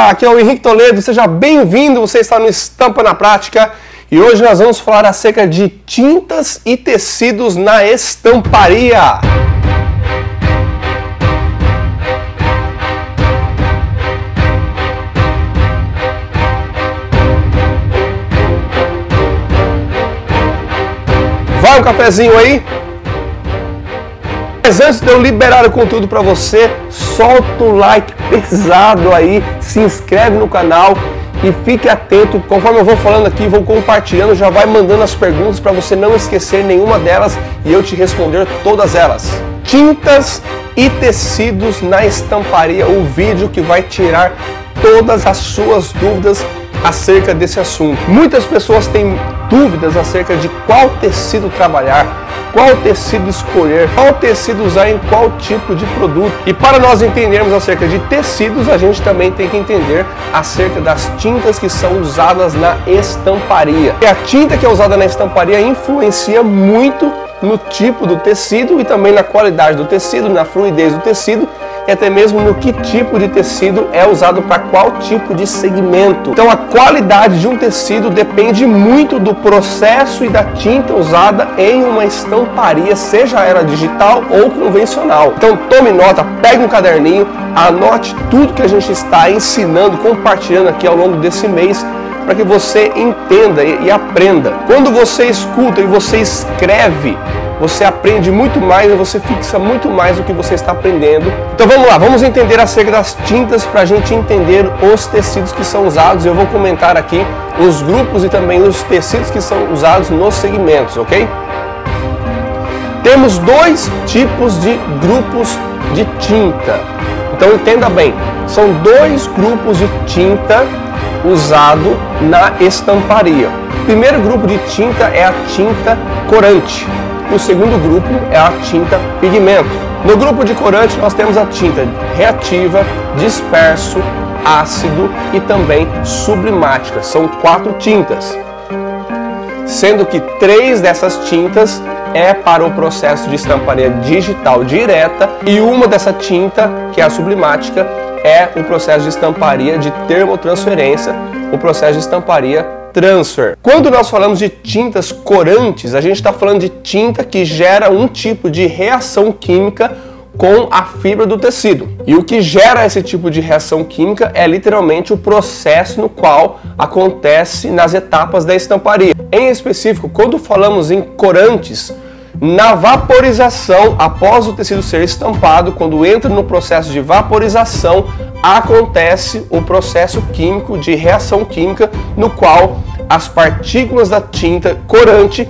Olá, aqui é o Henrique Toledo, seja bem-vindo, você está no Estampa na Prática e hoje nós vamos falar acerca de tintas e tecidos na estamparia. Vai um cafezinho aí? Mas antes de eu liberar o conteúdo para você, solta o like pesado aí, se inscreve no canal e fique atento. Conforme eu vou falando aqui, vou compartilhando, já vai mandando as perguntas para você não esquecer nenhuma delas e eu te responder todas elas. Tintas e tecidos na estamparia, o vídeo que vai tirar todas as suas dúvidas acerca desse assunto. Muitas pessoas têm dúvidas acerca de qual tecido trabalhar, qual tecido escolher, qual tecido usar em qual tipo de produto. E para nós entendermos acerca de tecidos, a gente também tem que entender acerca das tintas que são usadas na estamparia. E a tinta que é usada na estamparia influencia muito no tipo do tecido e também na qualidade do tecido, na fluidez do tecido e até mesmo no que tipo de tecido é usado para qual tipo de segmento. Então a qualidade de um tecido depende muito do processo e da tinta usada em uma estamparia, seja ela digital ou convencional. Então tome nota, pegue um caderninho, anote tudo que a gente está ensinando, compartilhando aqui ao longo desse mês, para que você entenda e aprenda. Quando você escuta e você escreve, você aprende muito mais e você fixa muito mais do que você está aprendendo. Então vamos lá, vamos entender acerca das tintas para a gente entender os tecidos que são usados. Eu vou comentar aqui os grupos e também os tecidos que são usados nos segmentos, ok? Temos dois tipos de grupos de tinta. Então entenda bem, são dois grupos de tinta usado na estamparia. O primeiro grupo de tinta é a tinta corante. O segundo grupo é a tinta pigmento. No grupo de corante nós temos a tinta reativa, disperso, ácido e também sublimática. São 4 tintas, sendo que 3 dessas tintas é para o processo de estamparia digital direta e uma dessa tinta, que é a sublimática, é o processo de estamparia de termotransferência, o processo de estamparia transfer. Quando nós falamos de tintas corantes, a gente está falando de tinta que gera um tipo de reação química com a fibra do tecido. E o que gera esse tipo de reação química é literalmente o processo no qual acontece nas etapas da estamparia. Em específico, quando falamos em corantes, na vaporização, após o tecido ser estampado, quando entra no processo de vaporização, acontece o processo químico de reação química, no qual as partículas da tinta corante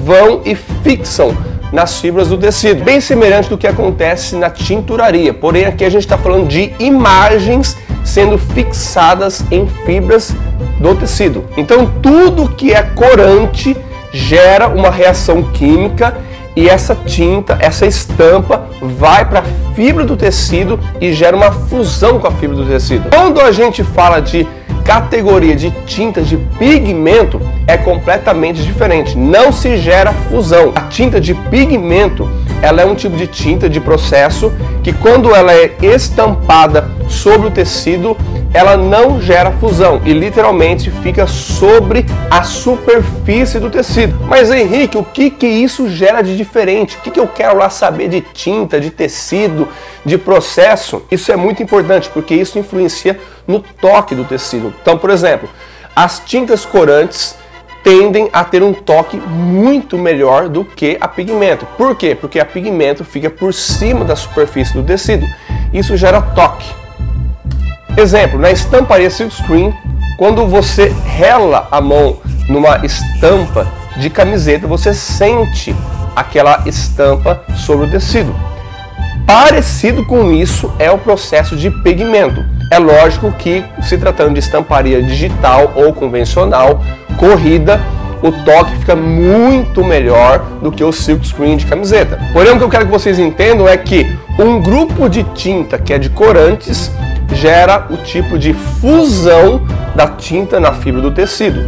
vão e fixam nas fibras do tecido, bem semelhante do que acontece na tinturaria. Porém, aqui a gente está falando de imagens sendo fixadas em fibras do tecido. Então, tudo que é corante gera uma reação química e essa tinta, essa estampa vai para a fibra do tecido e gera uma fusão com a fibra do tecido. Quando a gente fala de categoria de tinta de pigmento, é completamente diferente, não se gera fusão. A tinta de pigmento, ela é um tipo de tinta de processo que quando ela é estampada sobre o tecido, ela não gera fusão e literalmente fica sobre a superfície do tecido. Mas Henrique, o que isso gera de diferente? O que eu quero lá saber de tinta, de tecido, de processo? Isso é muito importante porque isso influencia no toque do tecido. Então, por exemplo, as tintas corantes tendem a ter um toque muito melhor do que a pigmento. Por quê? Porque a pigmento fica por cima da superfície do tecido. Isso gera toque. Exemplo, na estamparia silkscreen, quando você rela a mão numa estampa de camiseta, você sente aquela estampa sobre o tecido. Parecido com isso é o processo de pigmento. É lógico que, se tratando de estamparia digital ou convencional, corrida, o toque fica muito melhor do que o silkscreen de camiseta. Porém, o que eu quero que vocês entendam é que um grupo de tinta que é de corantes gera o tipo de fusão da tinta na fibra do tecido.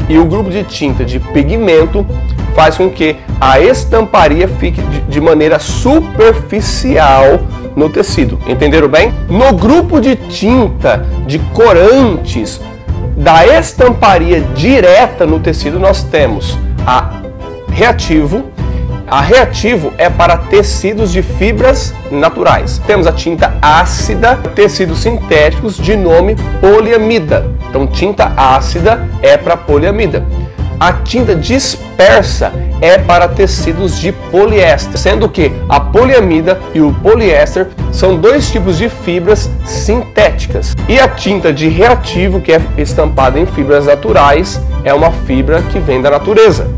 E o grupo de tinta de pigmento faz com que a estamparia fique de maneira superficial no tecido. Entenderam bem? No grupo de tinta de corantes da estamparia direta no tecido, nós temos a Reativo. A Reativo é para tecidos de fibras naturais. Temos a tinta ácida, tecidos sintéticos de nome poliamida. Então, tinta ácida é para poliamida. A tinta dispersa é para tecidos de poliéster, sendo que a poliamida e o poliéster são dois tipos de fibras sintéticas. E a tinta de reativo, que é estampada em fibras naturais, é uma fibra que vem da natureza.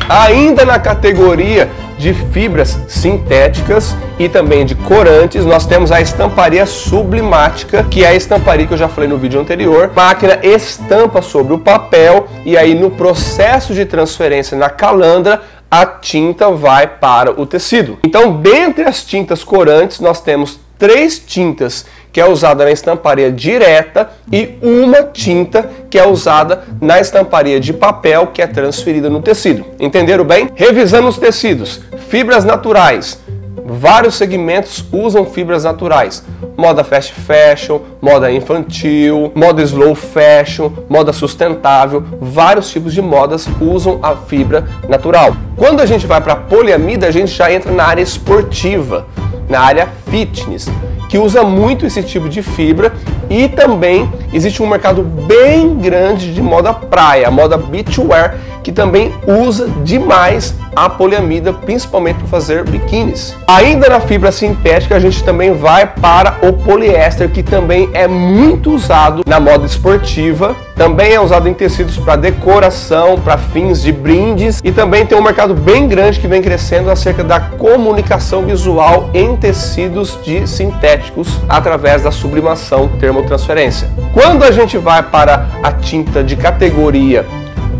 Ainda na categoria de fibras sintéticas e também de corantes, nós temos a estamparia sublimática, que é a estamparia que eu já falei no vídeo anterior. A máquina estampa sobre o papel e aí no processo de transferência na calandra, a tinta vai para o tecido. Então, dentre as tintas corantes, nós temos 3 tintas que é usada na estamparia direta e uma tinta que é usada na estamparia de papel, que é transferida no tecido. Entenderam bem? Revisando os tecidos, fibras naturais. Vários segmentos usam fibras naturais. Moda fast fashion, moda infantil, moda slow fashion, moda sustentável. Vários tipos de modas usam a fibra natural. Quando a gente vai para a poliamida, a gente já entra na área esportiva, na área fitness, que usa muito esse tipo de fibra, e também existe um mercado bem grande de moda praia, a moda beachwear, que também usa demais a poliamida, principalmente para fazer biquínis. Ainda na fibra sintética, a gente também vai para o poliéster, que também é muito usado na moda esportiva, também é usado em tecidos para decoração, para fins de brindes, e também tem um mercado bem grande que vem crescendo acerca da comunicação visual em tecidos de sintéticos através da sublimação termotransferência. Quando a gente vai para a tinta de categoria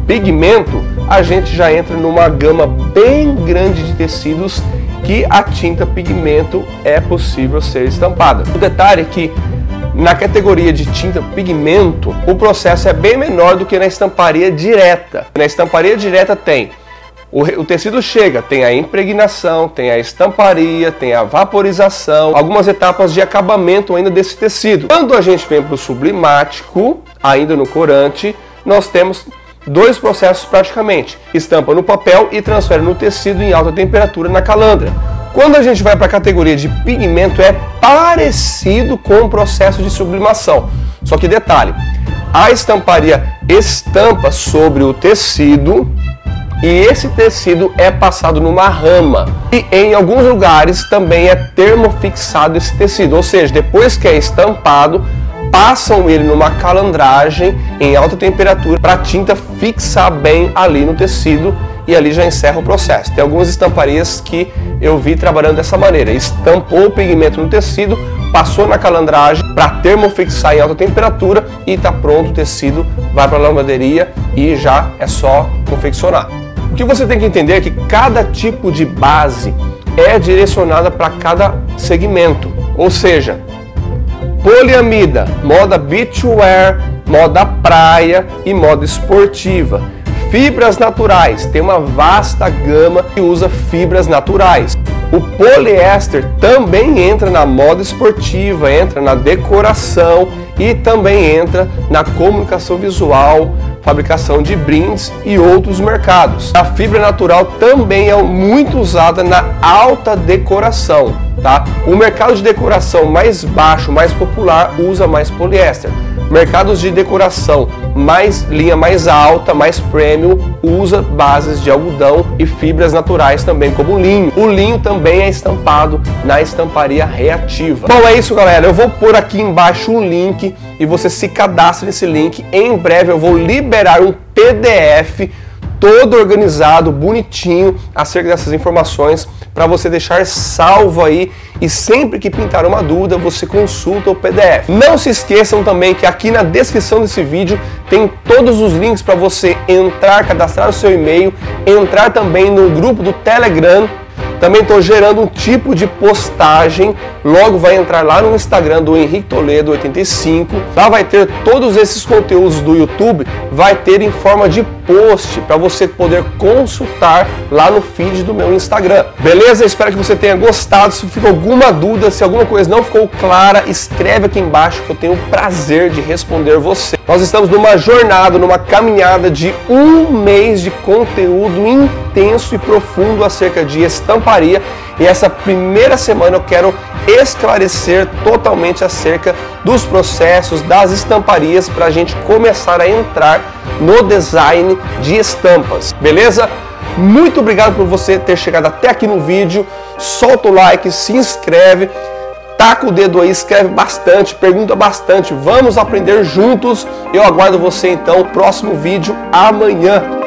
pigmento, a gente já entra numa gama bem grande de tecidos que a tinta pigmento é possível ser estampada. O detalhe é que na categoria de tinta pigmento, o processo é bem menor do que na estamparia direta. Na estamparia direta tem o tecido chega, tem a impregnação, tem a estamparia, tem a vaporização, algumas etapas de acabamento ainda desse tecido. Quando a gente vem para o sublimático, ainda no corante, nós temos 2 processos praticamente: estampa no papel e transfere no tecido em alta temperatura na calandra. Quando a gente vai para a categoria de pigmento, é parecido com o processo de sublimação. Só que detalhe, a estamparia estampa sobre o tecido e esse tecido é passado numa rama. E em alguns lugares também é termofixado esse tecido, ou seja, depois que é estampado, passam ele numa calandragem em alta temperatura para a tinta fixar bem ali no tecido e ali já encerra o processo. Tem algumas estamparias que eu vi trabalhando dessa maneira: estampou o pigmento no tecido, passou na calandragem para termofixar em alta temperatura e está pronto o tecido, vai para a lavanderia e já é só confeccionar. O que você tem que entender é que cada tipo de base é direcionada para cada segmento, ou seja, poliamida, moda beachwear, moda praia e moda esportiva. Fibras naturais, tem uma vasta gama que usa fibras naturais. O poliéster também entra na moda esportiva, entra na decoração e também entra na comunicação visual, fabricação de brindes e outros mercados. A fibra natural também é muito usada na alta decoração, tá? O mercado de decoração mais baixo, mais popular, usa mais poliéster. Mercados de decoração linha mais alta, mais premium, usa bases de algodão e fibras naturais também, como linho. O linho também é estampado na estamparia reativa. Bom, é isso, galera. Eu vou pôr aqui embaixo um link e você se cadastra nesse link. Em breve eu vou liberar um PDF todo organizado, bonitinho, acerca dessas informações, para você deixar salvo aí, e sempre que pintar uma dúvida, você consulta o PDF. Não se esqueçam também que aqui na descrição desse vídeo tem todos os links para você entrar, cadastrar o seu e-mail, entrar também no grupo do Telegram, Também estou gerando um tipo de postagem, logo vai entrar lá no Instagram do Henrique Toledo 85. Lá vai ter todos esses conteúdos do YouTube, vai ter em forma de post para você poder consultar lá no feed do meu Instagram. Beleza? Espero que você tenha gostado. Se ficou alguma dúvida, se alguma coisa não ficou clara, escreve aqui embaixo que eu tenho o prazer de responder você. Nós estamos numa jornada, numa caminhada de 1 mês de conteúdo intenso e profundo acerca de estamparia, e essa primeira semana eu quero esclarecer totalmente acerca dos processos, das estamparias, para a gente começar a entrar no design de estampas, beleza? Muito obrigado por você ter chegado até aqui no vídeo. Solta o like, se inscreve, taca o dedo aí, escreve bastante, pergunta bastante, vamos aprender juntos. Eu aguardo você então no próximo vídeo amanhã.